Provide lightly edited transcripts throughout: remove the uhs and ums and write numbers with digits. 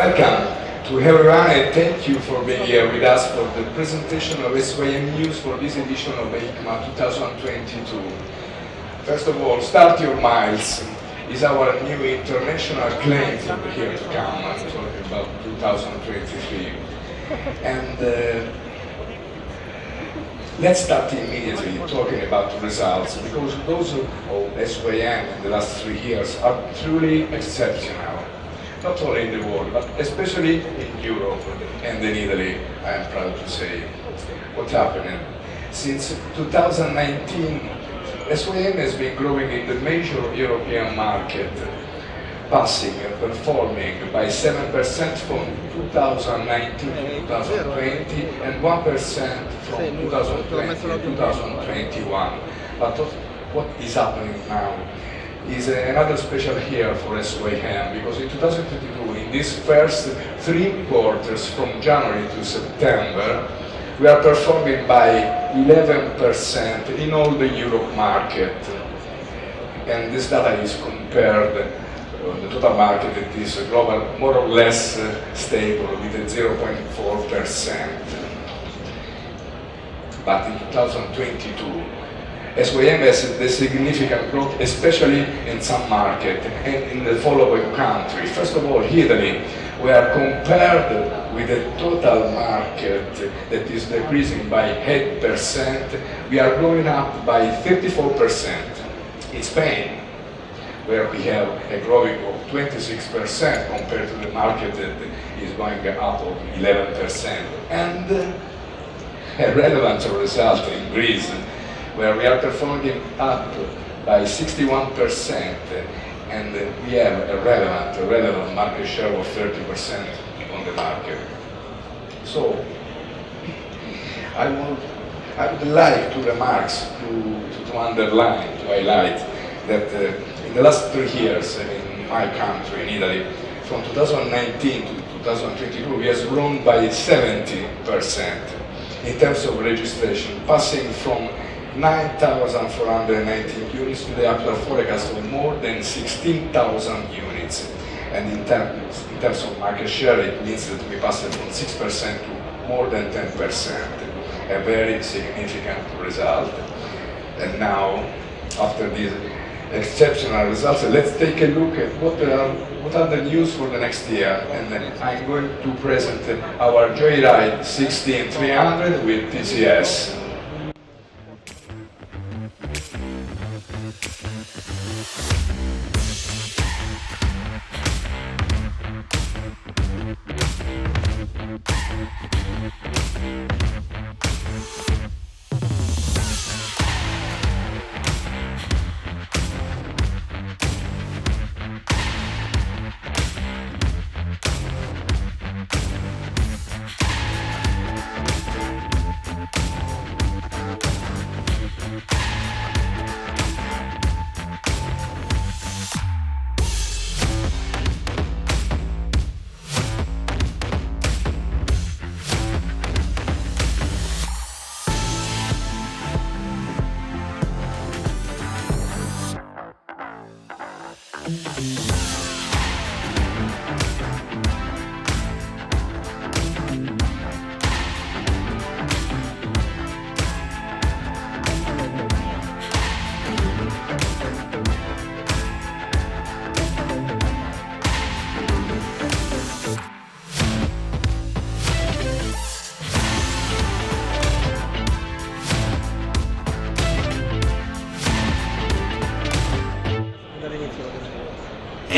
Welcome to everyone and thank you for being here with us for the presentation of SYM News for this edition of EICMA 2022. First of all, Start Your Miles is our new international claim for the year to come. I'm talking about 2023. And let's start immediately talking about the results, because those of SYM in the last 3 years are truly exceptional. Not only in the world, but especially in Europe and in Italy, I am proud to say. What's happening? Since 2019, SYM has been growing in the major European market, passing and performing by 7% from 2019 to 2020 and 1% from 2020 to 2021. But what is happening now is another special year for SYM, because in 2022, in these first 3 quarters from January to September, we are performing by 11% in all the Europe market. And this data is compared the total market that is global, more or less stable with a 0.4%. But in 2022, SYM has a significant growth, especially in some markets and in the following countries. First of all, Italy, we are compared with a total market that is decreasing by 8%, we are going up by 34%. In Spain, where we have a growing of 26% compared to the market that is going up of 11%. And a relevant result in Greece, where we are performing up by 61%, and we have a relevant market share of 30% on the market. So, I would like to remark, to underline, to highlight that in the last 3 years in my country, in Italy, from 2019 to 2022, we have grown by 70% in terms of registration, passing from 9,419 units to the actual forecast of more than 16,000 units. And in terms of market share, it means that we passed from 6% to more than 10%, a very significant result. And now, after these exceptional results, let's take a look at what are the news for the next year. And then I'm going to present our Joyride 16300 with TCS.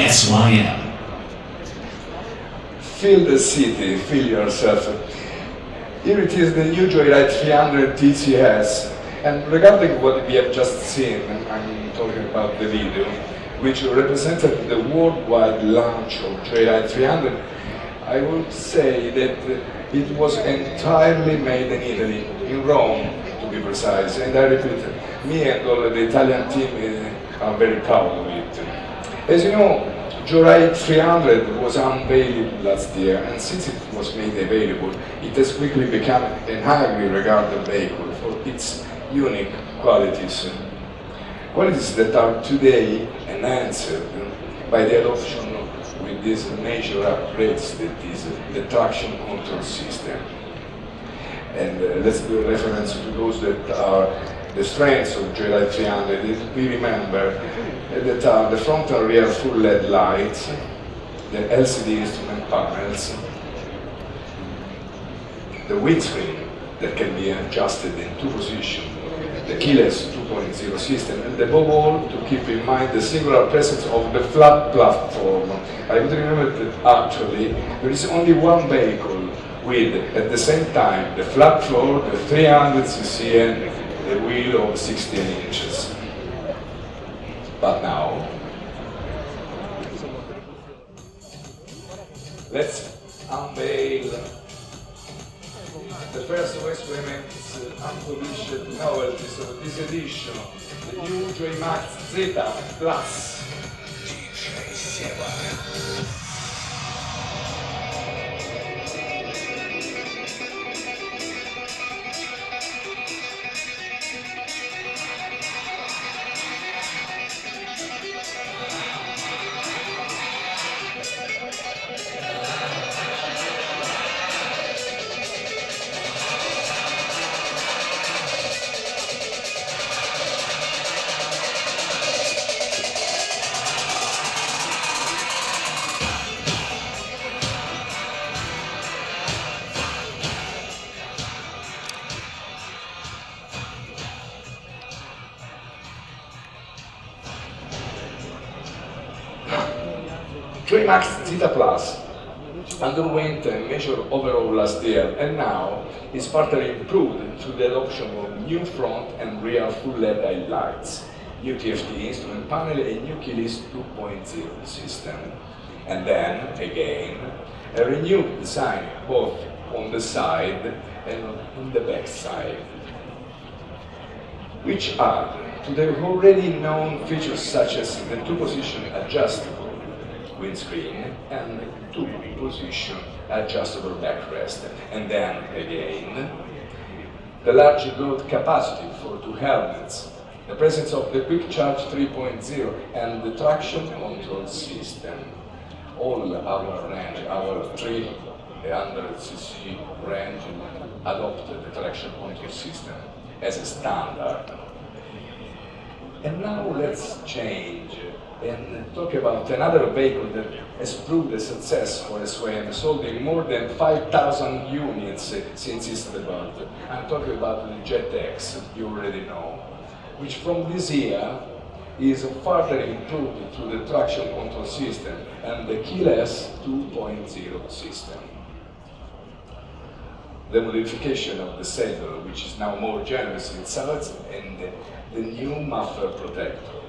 SYM. Feel the city, feel yourself. Here it is, the new Joyride 300 TCS. And regarding what we have just seen, I'm talking about the video, which represented the worldwide launch of Joyride 300, I would say that it was entirely made in Italy, in Rome, to be precise. And I repeat, me and all the Italian team are very proud of it. As you know, Joyride 300 was unveiled last year, and since it was made available, it has quickly become an highly regarded vehicle for its unique qualities. Qualities that are today enhanced by the adoption with these major upgrades that is the traction control system. And let's do a reference to those that are the strengths of Joymax 300. We remember that are the front and rear full LED lights, the LCD instrument panels, the windscreen that can be adjusted in two positions, the keyless 2.0 system, and above all, to keep in mind the singular presence of the flat platform. I would remember that actually there is only one vehicle with, at the same time, the flat floor, the 300cc, and the wheel of 16 inches. But now, let's unveil the first Joymax unpublished novelties of this edition, the new Joymax Z Plus. Joymax Z Plus underwent a major overhaul last year and now is further improved through the adoption of new front and rear full LED lights, new TFT instrument panel, and new keyless 2.0 system. And then, again, a renewed design both on the side and on the back side, which add to the already known features such as the two-position adjustable windscreen and two-position adjustable backrest. And then again, the large load capacity for two helmets, the presence of the Quick Charge 3.0 and the traction control system. All our range, our 300cc range adopted the traction control system as a standard. And now let's change and talk about another vehicle that has proved a success for SYM, sold in more than 5,000 units since its debut. I'm talking about the Jet X, you already know, which from this year is further improved through the traction control system and the keyless 2.0 system. The modification of the saddle, which is now more generous in size, and the new muffler protector,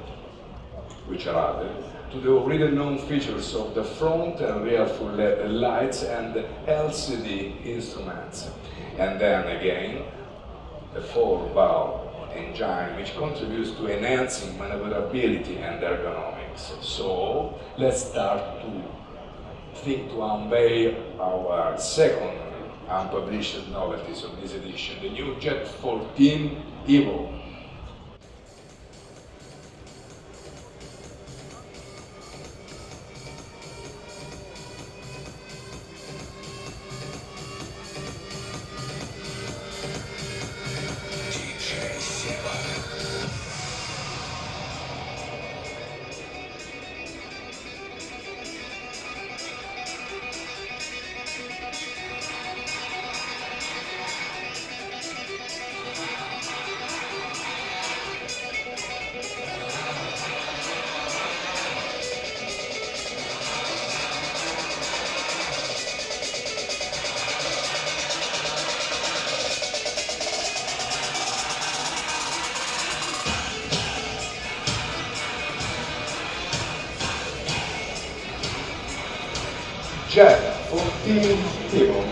which are added to the already known features of the front and rear full LED lights and the LCD instruments. And then again, the 4-valve engine, which contributes to enhancing maneuverability and ergonomics. So let's start to think to unveil our second unpublished novelties of this edition, the new Jet 14 Evo. Jet 14 Evo.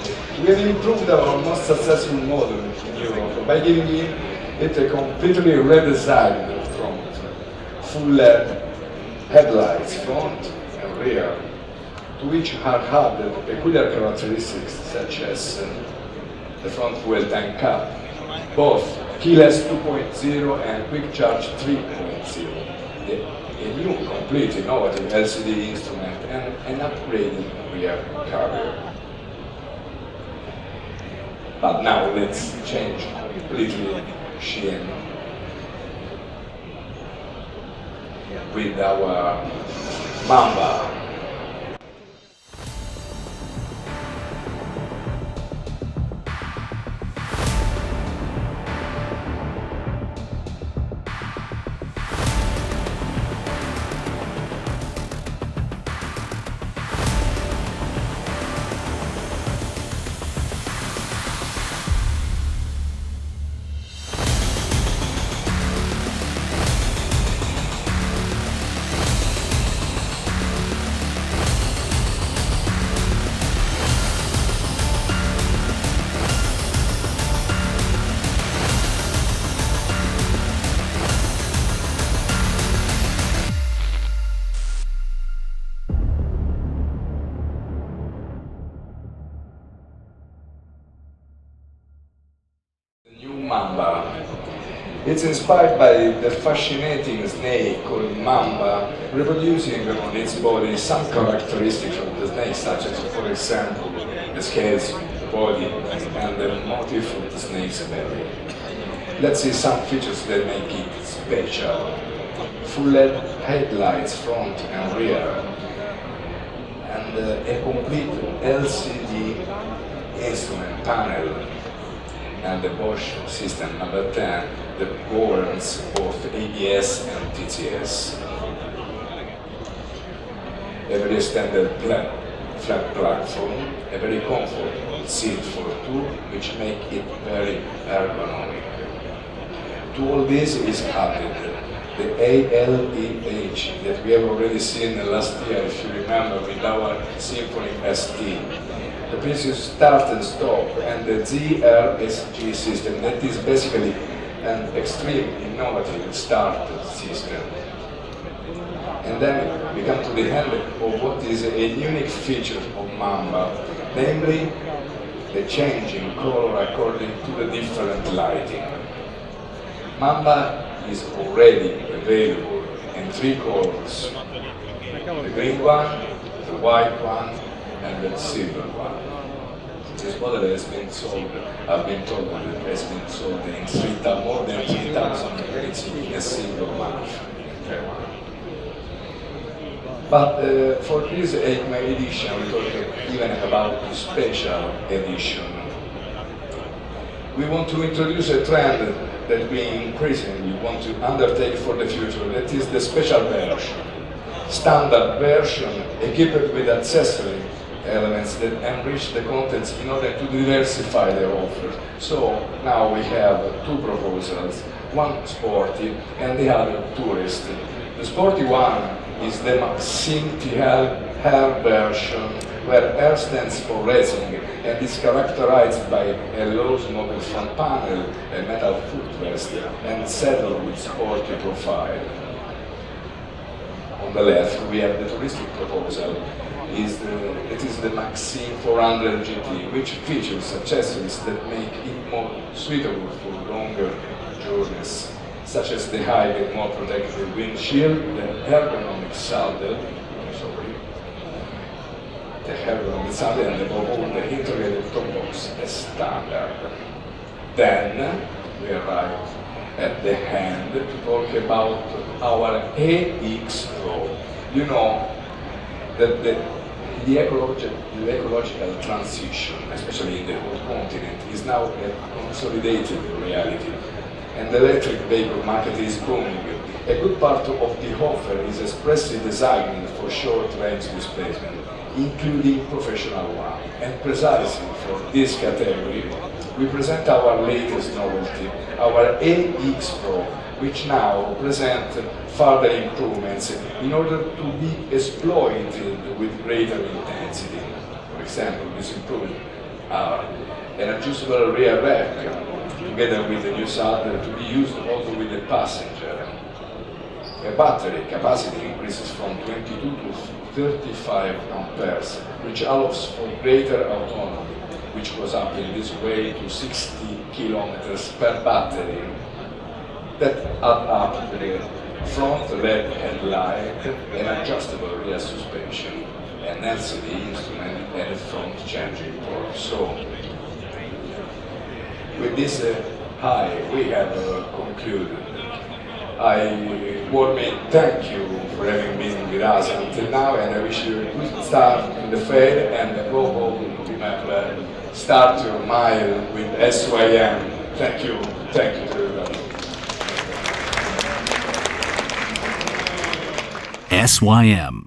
We have improved our most successful model in Europe by giving it a completely redesigned front, full LED headlights, front and rear, to which are added peculiar characteristics such as the front fuel tank cap, both keyless 2.0 and quick charge 3.0. The a new, completely innovative LCD instrument and an upgraded rear carrier. But now let's change completely scene with our Mamba. Mamba. It's inspired by the fascinating snake called Mamba, reproducing on its body some characteristics of the snake, such as, for example, the scales, the body, and the motif of the snake's belly. Let's see some features that make it special. Full LED headlights front and rear, and a complete LCD instrument panel, and the Bosch system number 10 that governs both ABS and TTS. A very standard flat platform, a very comfortable seat for two, which make it very ergonomic. To all this is added the ALEH that we have already seen last year, if you remember, with our Symphony ST. The previous start and stop, and the ZRSG system that is basically an extreme innovative start system. And then we come to the end of what is a unique feature of Mamba, namely the changing color according to the different lighting. Mamba is already available in 3 colors: the green one, the white one, and the silver one. This model has been sold, I've been told that it has been sold in more than 3,000 units in a single month in Taiwan. But for this 8 May edition, we talk even about the special edition. We want to introduce a trend that we increasingly want to undertake for the future, that is the special version. Standard version equipped with accessory elements that enrich the contents in order to diversify their offers. So now we have 2 proposals, one sporty and the other tourist. The sporty one is the Maxsym TL hair version, where R stands for racing and is characterized by a low smoke front panel, a metal footrest, and saddle with sporty profile. On the left we have the touristic proposal. It is the Maxsym 400 GT, which features accessories that make it more suitable for longer journeys, such as the high and more protective windshield, the ergonomic saddle, and above all the integrated top box as standard. Then we arrive at the end to talk about our AX Pro. You know that the ecological transition, especially in the whole continent, is now a consolidated reality, and the electric vehicle market is booming. A good part of the offer is expressly designed for short-range displacement, including professional one. And precisely for this category, we present our latest novelty, our AX Pro, which now present further improvements in order to be exploited with greater intensity. For example, this improvement are an adjustable rear rack, together with the new saddle to be used also with the passenger. A battery capacity increases from 22 to 35 amperes, which allows for greater autonomy, which goes up in this way to 60 kilometers per battery. That add up front LED headlight, an adjustable rear suspension, an LCD instrument, and a front charging port. So, with this we have concluded. I warmly thank you for having been with us until now, and I wish you a good start in the fair, and go home, remember, start your mile with SYM. Thank you to everybody. SYM.